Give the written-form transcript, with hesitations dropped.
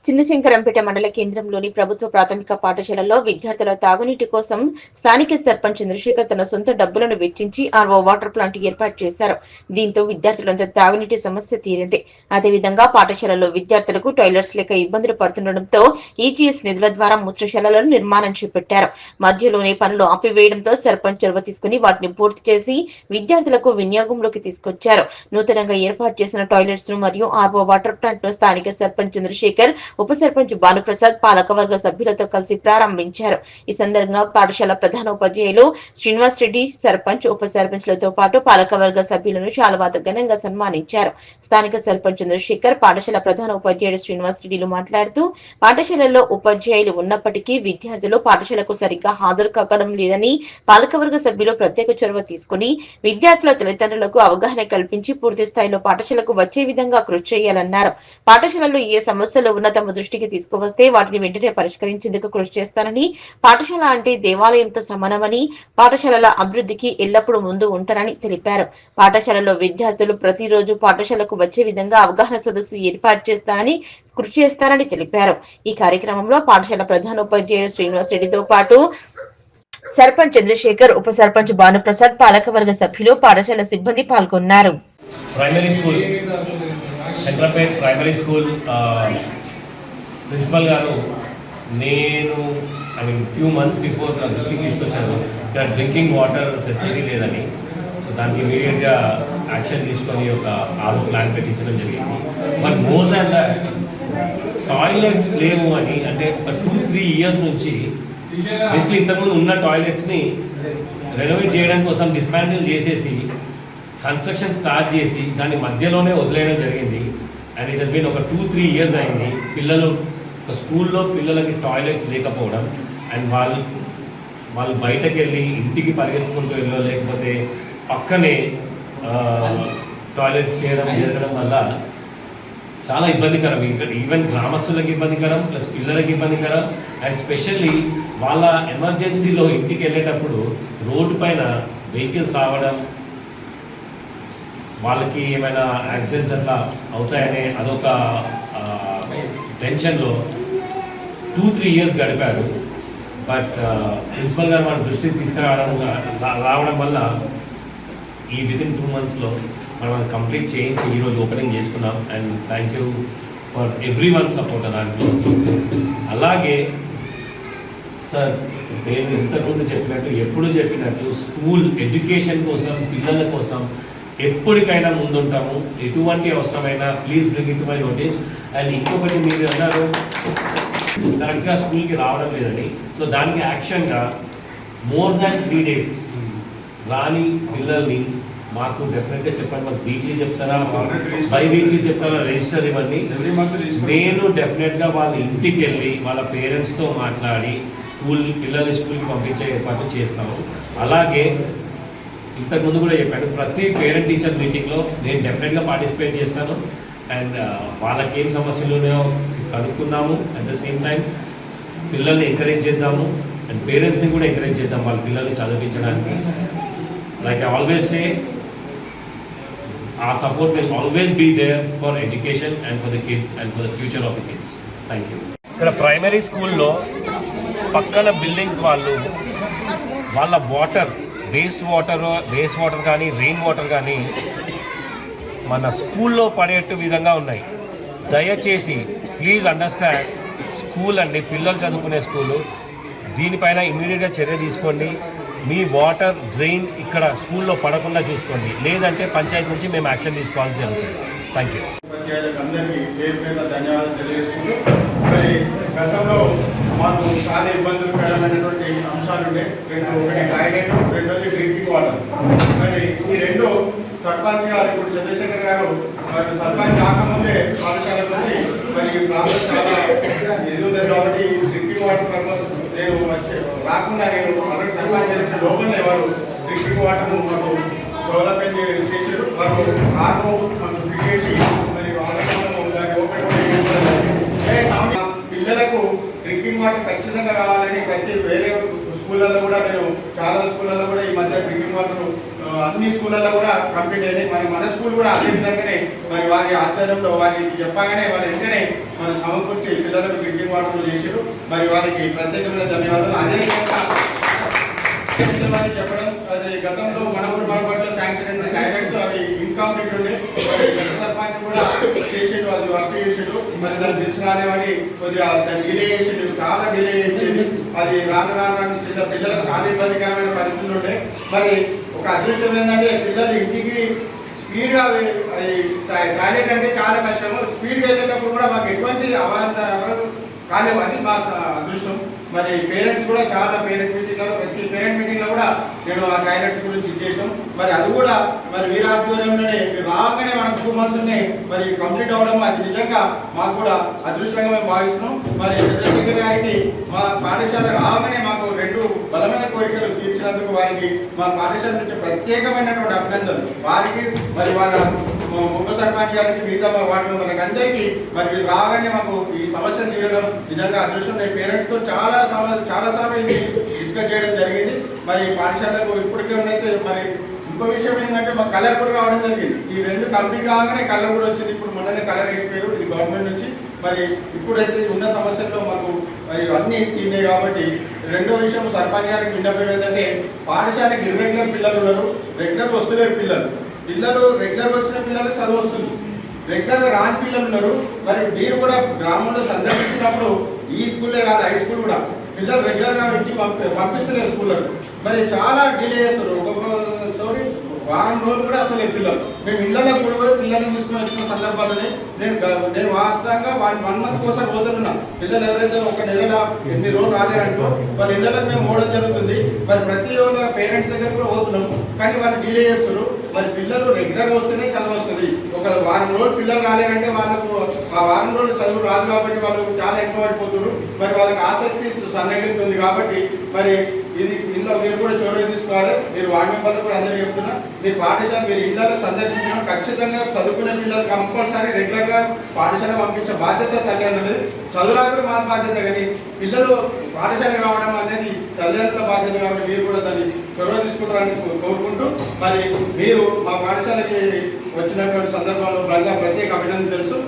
చిన్నశంకరంపేట మండల కేంద్రంలోని ప్రభుత్వ ప్రాథమిక పాఠశాలలో విద్యార్థుల తాగునీటి కోసం స్థానిక సర్పంచ్ చంద్రశేఖర్ తన సొంత డబ్బులను వెచ్చించి ఆర్ఓ వాటర్ ప్లాంట్ ఏర్పాటు చేశారు. దీంతో విద్యార్థులంతా తాగునీటి సమస్య తీరింది. అదేవిధంగా పాఠశాలలో విద్యార్థులకు టాయిలెట్స్ లేక ఇబ్బందులు పడుతుండటంతో ఈజీఎస్ నిధుల ద్వారా మూత్రశాలలను నిర్మాణం చేపట్టారు. మధ్యలోనే పనులు ఆపివేయడంతో సర్పంచ్ చొరవ తీసుకుని వాటిని పూర్తి చేసి విద్యార్థులకు వినియోగంలోకి తీసుకొచ్చారు. నూతనంగా ఏర్పాటు చేసిన టాయిలెట్స్ ను మరియు ఆర్ఓ వాటర్ ప్లాంట్ ను స్థానిక సర్పంచ్ చంద్రశేఖర్, ఉప సర్పంచ్ భానుప్రసాద్ పాలకవర్గ సభ్యులతో కలిసి ప్రారంభించారు. ఈ సందర్భంగా పాఠశాల ప్రధాన ఉపాధ్యాయులు శ్రీనివాస్ రెడ్డి, సర్పంచ్, ఉప సర్పంచ్లతో పాటు పాలకవర్గ సభ్యులను శాలువాతో ఘనంగా సన్మానించారు. స్థానిక సర్పంచ్ చంద్రశేఖర్, పాఠశాల ప్రధాన ఉపాధ్యాయుడు శ్రీనివాస్ రెడ్డిలు మాట్లాడుతూ పాఠశాలల్లో ఉపాధ్యాయులు ఉన్నప్పటికీ విద్యార్థులు పాఠశాలకు సరిగ్గా హాజరు కావడం లేదని పాలకవర్గ సభ్యులు ప్రత్యేక చొరవ తీసుకుని విద్యార్థుల తల్లిదండ్రులకు అవగాహన కల్పించి పూర్తి స్థాయిలో పాఠశాలకు వచ్చే విధంగా కృషి చేయాలన్నారు. పాఠశాలలో ఏ సమస్యలు ఉన్న తమ దృష్టికి తీసుకువస్తే వాటిని వెంటనే పరిష్కరించేందుకు కృషి చేస్తానని, పాఠశాల అంటే దేవాలయంతో సమానమని, పాఠశాలల అభివృద్ధికి ఎల్లప్పుడూ ముందు ఉంటారని తెలిపారు. పాఠశాలలో విద్యార్థులు ప్రతిరోజు పాఠశాలకు వచ్చే విధంగా అవగాహన సదస్సు ఏర్పాటు చేస్తానని, కృషి చేస్తారని తెలిపారు. ఈ కార్యక్రమంలో పాఠశాల ప్రధాన ఉపాధ్యాయుడు శ్రీనివాస్ రెడ్డితో పాటు సర్పంచ్ చంద్రశేఖర్, ఉప సర్పంచ్ భానుప్రసాద్, పాలకవర్గ సభ్యులు, పాఠశాల సిబ్బంది పాల్గొన్నారు. Primary school Shankarampet primary school principal గారు నేను ఫ్యూ మంత్స్ బిఫోర్ నా దృష్టికి తీసుకొచ్చాను. ఇక్కడ డ్రింకింగ్ వాటర్ ఫెసిలిటీ లేదని. సో దానికి ఇమీడియట్గా యాక్షన్ తీసుకొని ఒక ఆరో ప్లాన్ పెట్టించడం జరిగింది. But more than that toilets లేవు అని, అంటే 2-3 years నుంచి బేసిక్లీ ఇంతకుముందు ఉన్న టాయిలెట్స్ని రెనోవేట్ చేయడం కోసం డిస్మాంటిల్ చేసేసి కన్స్ట్రక్షన్ స్టార్ట్ చేసి దాన్ని మధ్యలోనే వదిలేయడం జరిగింది. అండ్ ఇట్ హస్ బీన్ ఒక 2-3 years అయింది. పిల్లలు ఒక స్కూల్లో పిల్లలకి టాయిలెట్స్ లేకపోవడం, అండ్ వాళ్ళు బయటకు వెళ్ళి ఇంటికి పరిగెత్తుకుంటూ వెళ్ళో లేకపోతే పక్కనే టాయిలెట్స్ జరగడం వల్ల చాలా ఇబ్బందికరం. ఈవెన్ గ్రామస్తులకు ఇబ్బందికరం, ప్లస్ పిల్లలకి ఇబ్బందికరం. అండ్ స్పెషల్లీ వాళ్ళ ఎమర్జెన్సీలో ఇంటికి వెళ్ళేటప్పుడు రోడ్డు పైన వెహికల్స్ రావడం, వాళ్ళకి ఏమైనా యాక్సిడెంట్స్ అట్లా అవుతాయనే అదొక టెన్షన్లో 2-3 years గడిపారు. బట్ ప్రిన్సిపల్ గారు మన దృష్టికి తీసుకురావడం వల్ల ఈ వితిన్ 2 monthsలో మనం అది కంప్లీట్ చేయించి ఈరోజు ఓపెనింగ్ చేసుకున్నాం. And thank you for every one support. దాంట్లో అలాగే సార్ నేను ఇంతకుముందు చెప్పినట్టు ఎప్పుడు చెప్పినట్టు స్కూల్ ఎడ్యుకేషన్ కోసం పిల్లల కోసం ఎప్పటికైనా ముందుంటాము. ఎటువంటి అవసరమైనా please bring it to my notice. And ఇంకొకటి మీరు అన్నారు కరెక్ట్గా స్కూల్కి రావడం లేదని. సో దానికి యాక్షన్గా మోర్ దాన్ 3 days రాని పిల్లల్ని మాకు డెఫినెట్గా చెప్పండి. మాకు వీక్లీ చెప్తారా, బై వీక్లీ చెప్తారా రిజిస్టర్ ఇవన్నీ. నేను డెఫినెట్గా వాళ్ళ ఇంటికి వెళ్ళి వాళ్ళ పేరెంట్స్తో మాట్లాడి పిల్లల్ని స్కూల్కి పంపించే ఏర్పాటు చేస్తాము. అలాగే ఇంతకుముందు కూడా చెప్పాను, ప్రతి పేరెంట్ టీచర్ మీటింగ్లో నేను డెఫినెట్గా పార్టిసిపేట్ చేస్తాను. అండ్ వాళ్ళకి ఏం సమస్యలు ఉన్నాయో కనుక్కుందాము. అట్ ద సేమ్ టైం పిల్లల్ని ఎంకరేజ్ చేద్దాము, అండ్ పేరెంట్స్ని కూడా ఎంకరేజ్ చేద్దాం వాళ్ళ పిల్లల్ని చదివించడానికి. Like I always say, our support will always be there for education and for the kids and for the future of the kids. Thank you. ఇక్కడ primary స్కూల్లో పక్కన బిల్డింగ్స్ వాళ్ళ వాటర్ వేస్ట్ వాటర్ కానీ rain water కానీ మన స్కూల్లో పడేట్టు విధంగా ఉన్నాయి. దయచేసి ప్లీజ్ అండర్స్టాండ్, స్కూల్ అండి, పిల్లలు చదువుకునే స్కూలు, దీనిపైన ఇమీడియట్గా చర్య తీసుకోండి. మీ వాటర్ డ్రైన్ ఇక్కడ స్కూల్లో పడకుండా చూసుకోండి, లేదంటే పంచాయతీ నుంచి మేము యాక్షన్ తీసుకోవాల్సి జరుగుతుంది. Thank you. గతంలో మాకు చాలా ఇబ్బందులకరమైనటువంటి అంశాలు ఉండే. ఒకటి టాయిలెట్, రెండోది డ్రింకింగ్ వాటర్. మరి ఈ రెండు సర్పంచ్ గారు, ఇప్పుడు చంద్రశేఖర్ గారు మరి సర్పంచ్ కాకముందే పాఠశాల నుంచి మరి ప్రాబ్లం చాలా ఇది ఉంది కాబట్టి డ్రింకింగ్ వాటర్ పర్పస్ నేను రాకుండా నేను సర్పంచ్ ఎలక్షన్ లోపలనే వారు డ్రింకింగ్ వాటర్ను మాకు సౌలభ్యం చేశారు. వారు ఆర్ఓ మాకు ఫిట్ చేసి మరి దాన్ని ఓపెన్ పిల్లలకు డ్రింకింగ్ వాటర్ ఖచ్చితంగా కావాలని ప్రతి వేరే స్కూళ్ళల్లో కూడా నేను చాలా స్కూళ్ళల్లో కూడా ఈ మధ్య డ్రింకింగ్ వాటర్ అన్ని స్కూళ్ళల్లో కూడా కంప్లీట్ అయినాయి. మన స్కూల్ కూడా అదే విధంగానే మరి వారి ఆధ్వర్యంలో వారికి చెప్పగానే వాళ్ళు వెంటనే మరి సమకూర్చి పిల్లలకు డ్రింకింగ్ వాటర్ చేసారు. మరి వారికి ప్రత్యేకమైన ధన్యవాదాలు. అదేవిధంగా చెప్పడం అది గతంలో మన బడిలో శాంక్షన్ అయిన టాయిలెట్స్ అవి ఇన్కంప్లీట్ ఉండే మరి సర్పంచ్ కూడా చేసిండు, అది వర్క్ చేసిండు. మరి దాన్ని బిల్స్ రాలేవని కొద్దిగా డిలే చేసిండు, చాలా డిలే చేసింది. అది రాను చిన్న పిల్లలకు చాలా ఇబ్బందికరమైన పరిస్థితులు ఉండే. మరి ఒక అదృష్టం ఏంటంటే పిల్లలు ఇంటికి స్పీడ్గా టాయిలెట్ అంటే చాలా కష్టము. స్పీడ్గా వెళ్ళేటప్పుడు కూడా మాకు ఎటువంటి అవాంతరాలు కాలేవు, అది మా అదృష్టం. మరి పేరెంట్స్ కూడా చాలా పేరెంట్ మీటింగ్లో ప్రతి పేరెంట్ మీటింగ్లో కూడా నేను ఆ టాయిలెట్స్ గురించి చేసాం. మరి అది కూడా మరి వీరి ఆధ్వర్యంలోనే రాగానే మనకు 2 months ఉన్నాయి మరి కంప్లీట్ అవ్వడం అది నిజంగా మాకు కూడా అదృష్టంగా మేము భావిస్తున్నాం. మరి చంద్రశేఖర్ గారికి మా పాఠశాల రాగానే మాకు 2 బలమైన కోరికలు తీర్చినందుకు వారికి మా పాఠశాల నుంచి ప్రత్యేకమైనటువంటి అభినందనలు. వారికి మరి వాళ్ళ ఉప సర్పంచ్ గారికి మిగతా మా వార్డు మెంబర్లకు అందరికీ మరి రాగానే మాకు ఈ సమస్యను తీరడం నిజంగా అదృష్టం. నేను పేరెంట్స్తో చాలాసార్లు ఇది డిస్కస్ చేయడం జరిగింది. మరి పాఠశాలకు ఇప్పటికే ఉన్నైతే మరి ఇంకో విషయం ఏంటంటే మాకు కలర్ కూడా రావడం జరిగింది. ఈ 2 కంప్లీట్ కాగానే కలర్ కూడా వచ్చింది. ఇప్పుడు మొన్ననే కలర్ వేసిపోయారు, ఇది గవర్నమెంట్ నుంచి. మరి ఇప్పుడైతే ఉన్న సమస్యల్లో మాకు మరి అన్నీ తిన్నాయి కాబట్టి రెండో విషయం సర్పంచ్ గారికి విన్నపం ఏంటంటే పాఠశాలకు ఇర్రెగ్యులర్ పిల్లలు ఉన్నారు, రెగ్యులర్ వస్తలేరు పిల్లలు రెగ్యులర్ వచ్చిన పిల్లలకు చదువు వస్తుంది, రెగ్యులర్గా రాని పిల్లలు ఉన్నారు. మరి మీరు కూడా గ్రామంలో సందర్శించినప్పుడు ఈ స్కూలే కాదు హై స్కూల్ కూడా పిల్లలు రెగ్యులర్గా ఇంటికి పంపిస్తలేరు స్కూళ్ళకు. మరి చాలా డిలే చేస్తారు. ఒక్కొక్కసారి వారం రోజులు కూడా అసలు పిల్లలు మేము ఇళ్ళలో కూడా పిల్లల్ని తీసుకుని వచ్చిన సందర్భాలని నేను వాస్తవంగా 1 month కోసం పోతున్నా. పిల్లలు ఎవరైతే ఒక నెలలో 8 రోజులు రాలేరంటో వాళ్ళ ఇళ్ళకి మేము పోవడం జరుగుతుంది. మరి ప్రతి ఒక్క పేరెంట్స్ దగ్గర కూడా పోతున్నాం, కానీ వాళ్ళు డిలే చేస్తారు. మరి పిల్లలు రెగ్యులర్ వస్తేనే చదువు వస్తుంది. ఒక వారం రోజులు పిల్లలు రాలేరంటే వాళ్ళకు ఆ వారం రోజులు చదువు రాదు కాబట్టి వాళ్ళు చాలా ఎక్కువ పడిపోతున్నారు. మరి వాళ్ళకి ఆసక్తి సన్నగిస్తుంది కాబట్టి మరి ఇంట్లో మీరు కూడా చొరవ తీసుకోవాలి. మీరు వార్డు మెంబర్లు కూడా అందరూ చెప్తున్నా, మీరు పాఠశాల మీరు ఇళ్ళలో సందర్శించడం ఖచ్చితంగా చదువుకునే పిల్లలు కంపల్సరీ రెగ్యులర్గా పాఠశాల పంపించే బాధ్యత తల్లిదండ్రులది. చదువురాకుడు మా బాధ్యత, కానీ పిల్లలు పాఠశాలకు రావడం అనేది తల్లిదండ్రుల బాధ్యత. కాబట్టి మీరు కూడా దాన్ని చొరవ తీసుకుంటారని కోరుకుంటూ మరి మీరు మా పాఠశాలకి వచ్చినటువంటి సందర్భంలో ప్రత్యేక అభినందన తెలుసు.